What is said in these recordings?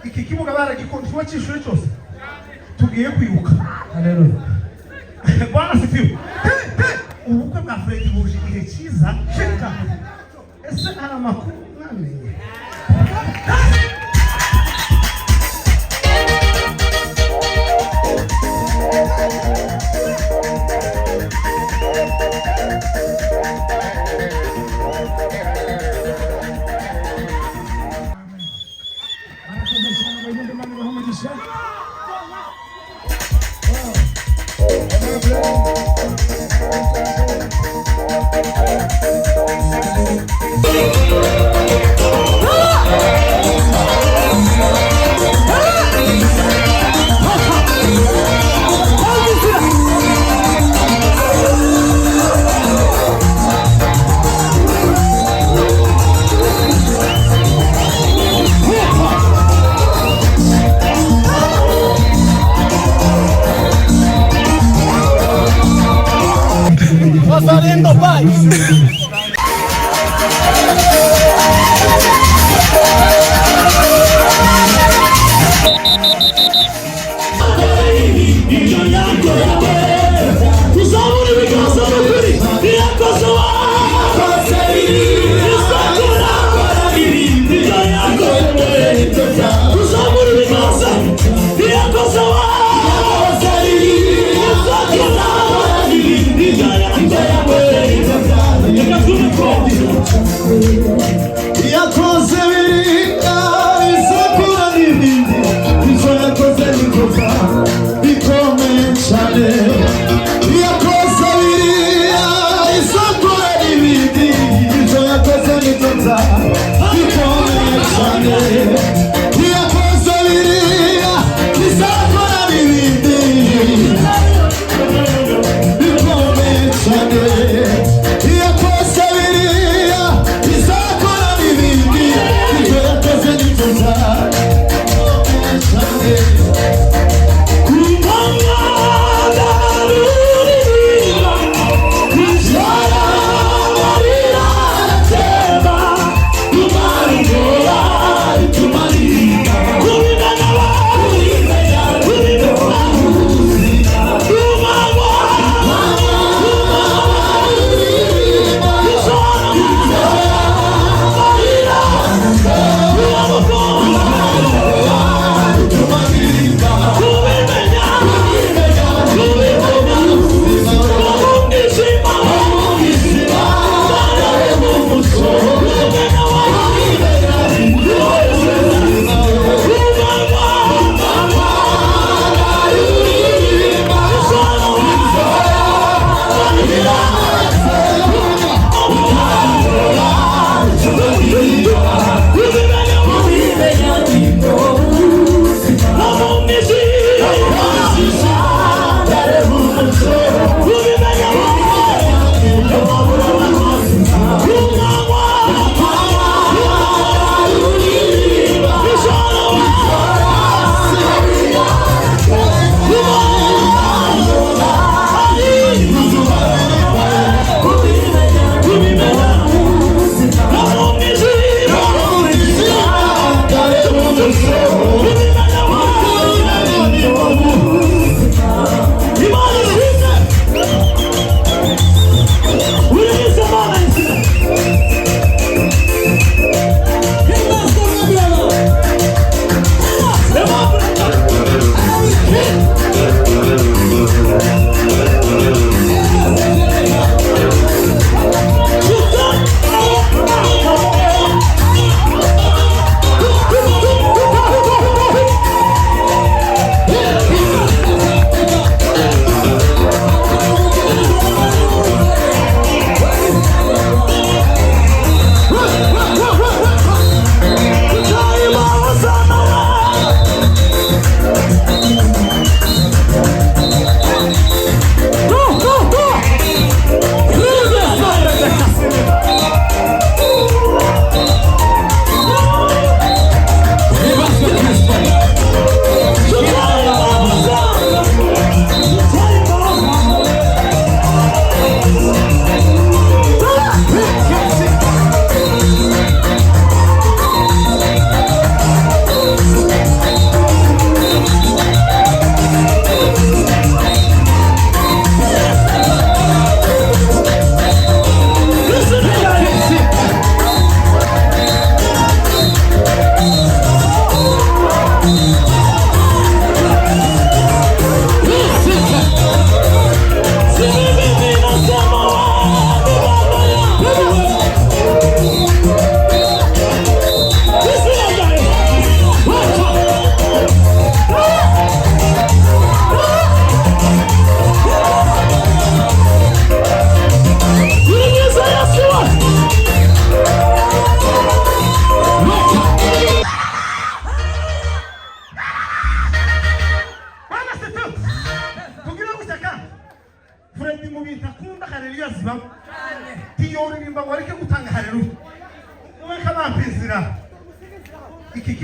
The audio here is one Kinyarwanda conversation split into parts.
iki kibuga baragikonje cy'ishuri cyose tugiye kwibuka. Haleluya. Bwana sifiwe. Ubukwe bwa Fred buje igihe cyiza sheka. Ese ara makuru namenye. Fazendo paz.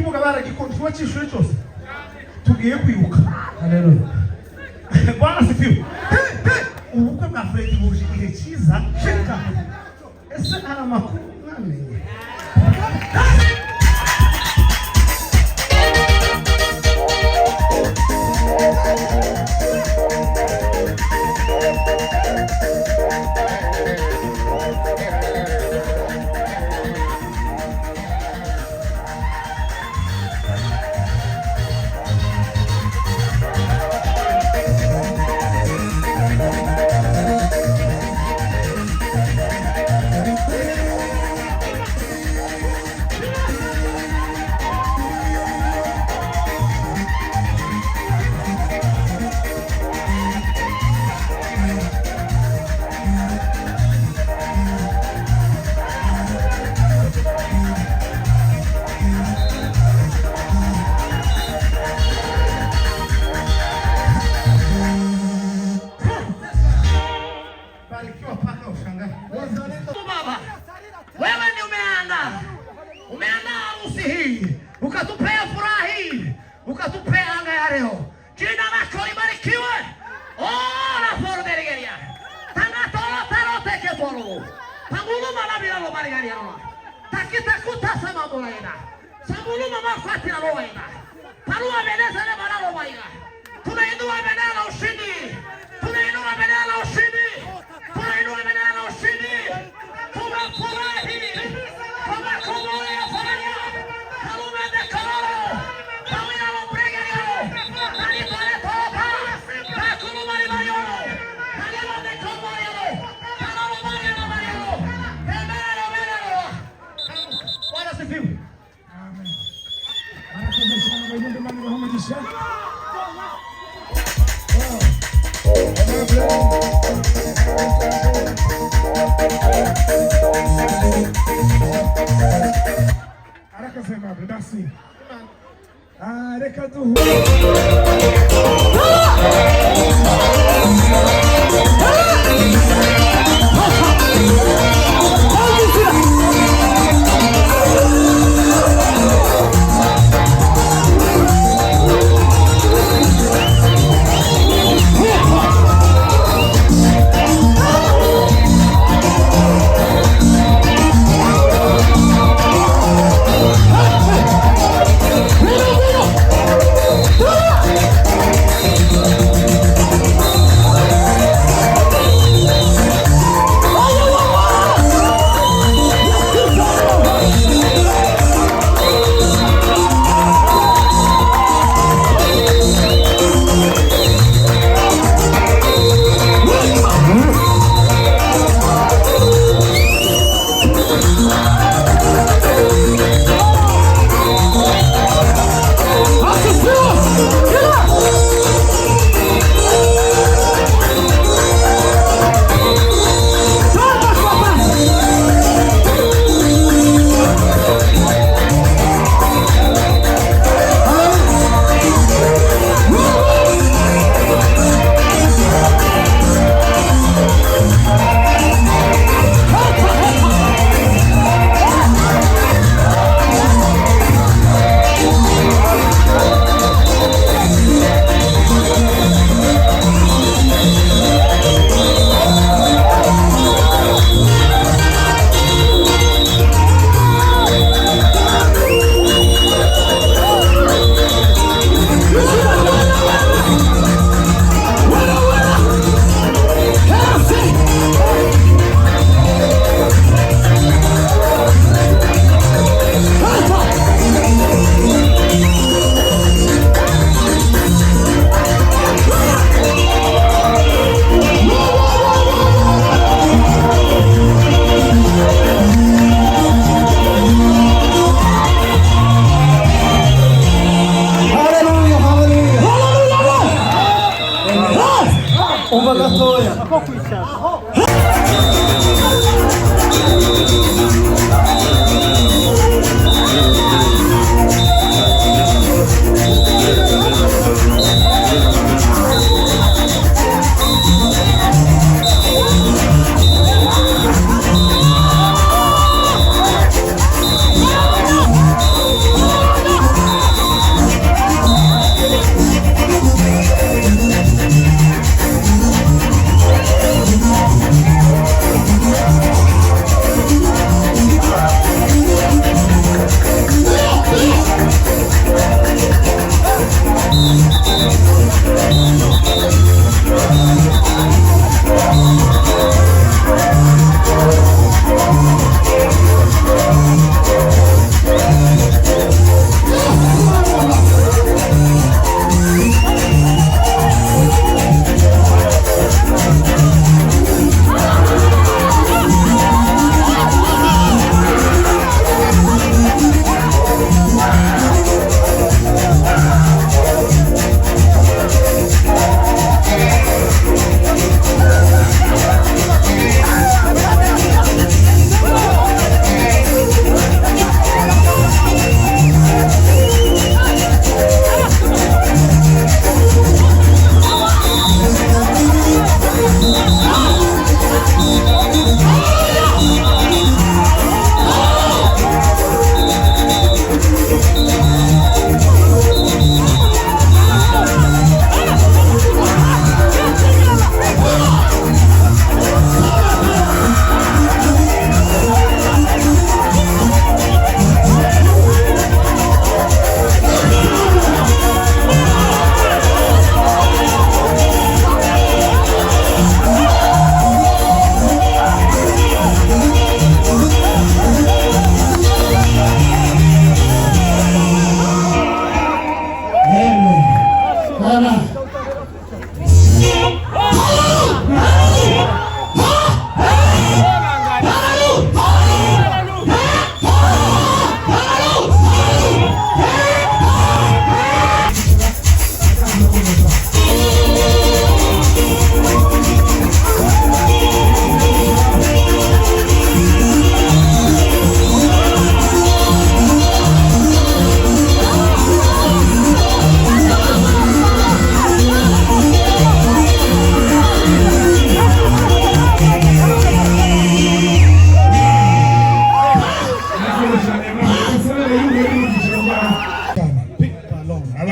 kibuga baragikunda cy'ishuri cyose tugiye kwibuka. Haleluya. Bwana sifiwe. Ubukwe bwa Fred buje igihe cyiza. Shika. Ese ara makuru namenye. Ukatupea furaha hii, ukatupea anga ya leo. Jina lako libarikiwe. La forberia. Tangatoro tarote ke toro. Panguluma la bila lo marigaria no. Takita kutasa mamolaina. Sambuluma makwati na loina. Parua beneza le baralo maiga. Tunainua bendera la ushindi. Tunainua bendera la ushindi. Tunainua bendera la ushindi. Tunafurahi. Tunakomolea faraja.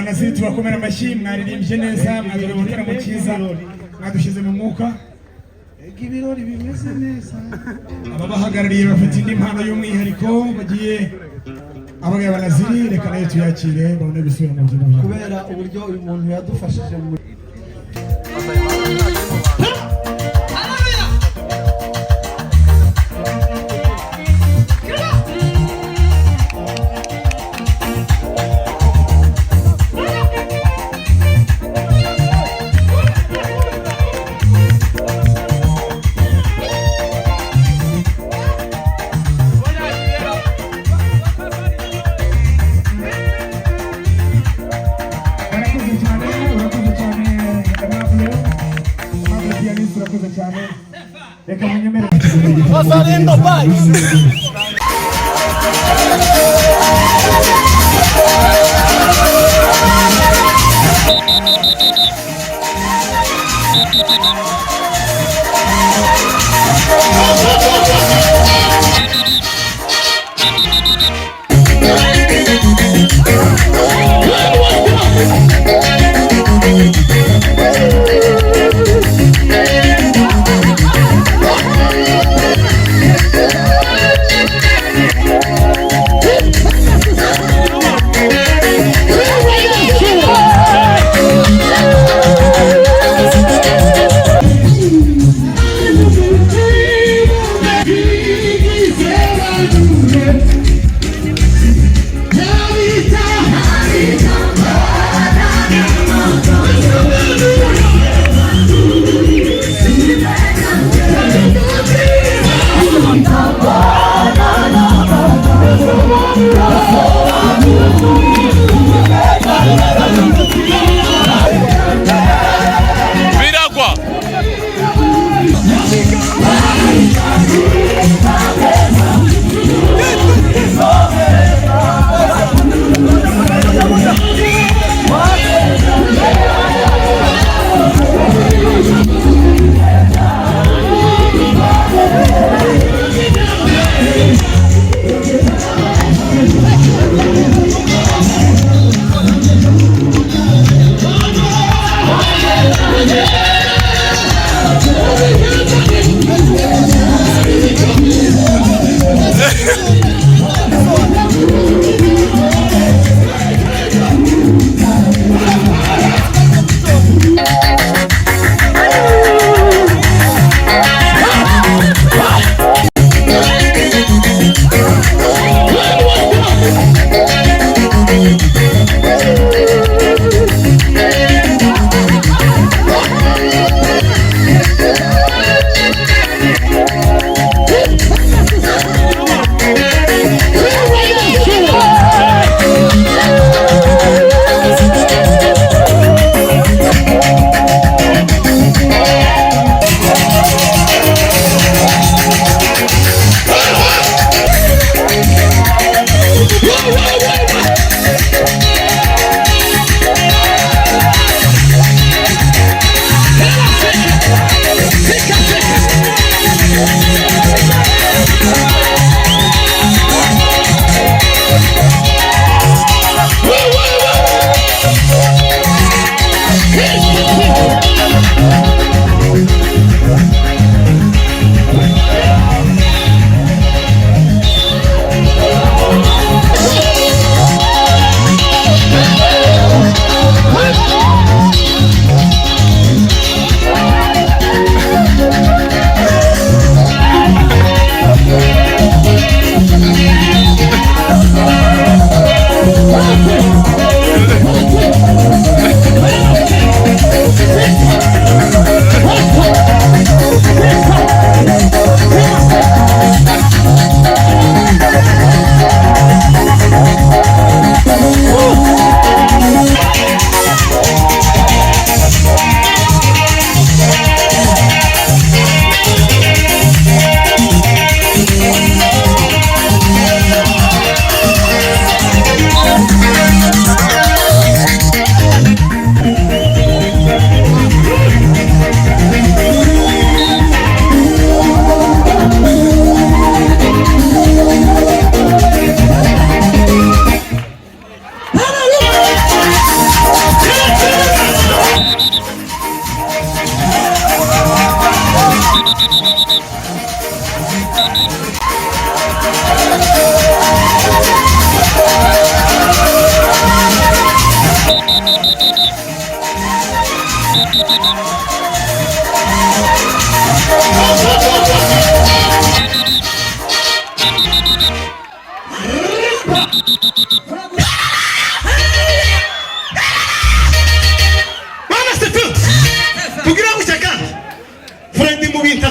abanaziri tubakomera amashyi mwaririmbye neza mwadore igitaramo cyiza mwadushize mu mwuka ibirori bimeze neza. ababahagarariye bafite indi mpano y'umwihariko bagiye abagabo abanaziri reka nayo tuyakire babone gusubira mu buzima bwabo kubera uburyo uyu muntu yadufashije mu Fazendo pai.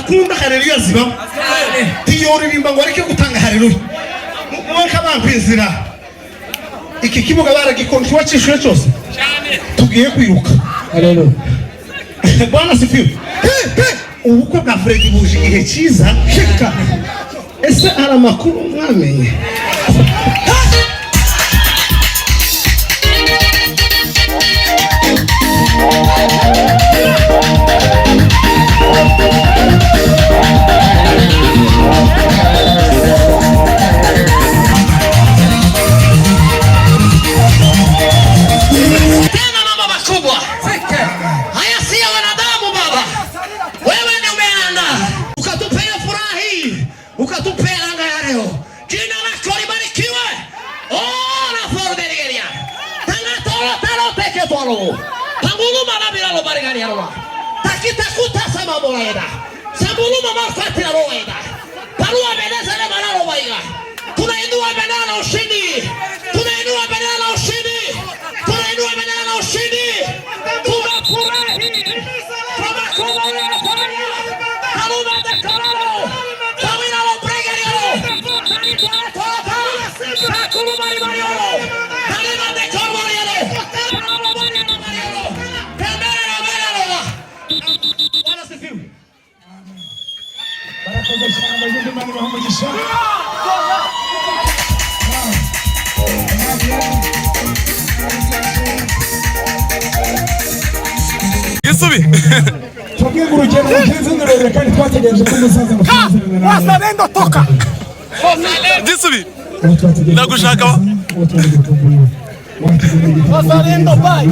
Kunda haleluya ziba tiyori rimba ngo areke gutanga haleluya mwaka bampinzira iki kibuga baragikontrwa cyishure cyose tugiye kwiruka haleluya Bwana sifiwe ubukwe bwa Fred buje igihe cyiza shika ese ara makuru mwamenye Panguluma na bilalo barigani yarwa. Takita kuta sama boeda. Samuluma mafatira roeda. Parua beneza na balalo waiga. Tunainua benana ushindi. Tunainua benana ushindi. Tunainua benana ushindi. Tunafurahi. Tunakubali. Kaluma de Colorado. Tawina lo bregariano. Tani toata. Takuluma ribariano. Talima de Colorado. Yesubi Tugiye urugendo rugeze nurere kandi twategereje ko musaza musezerana Wazalendo toka Yesubi Ndagushaka Wazalendo bye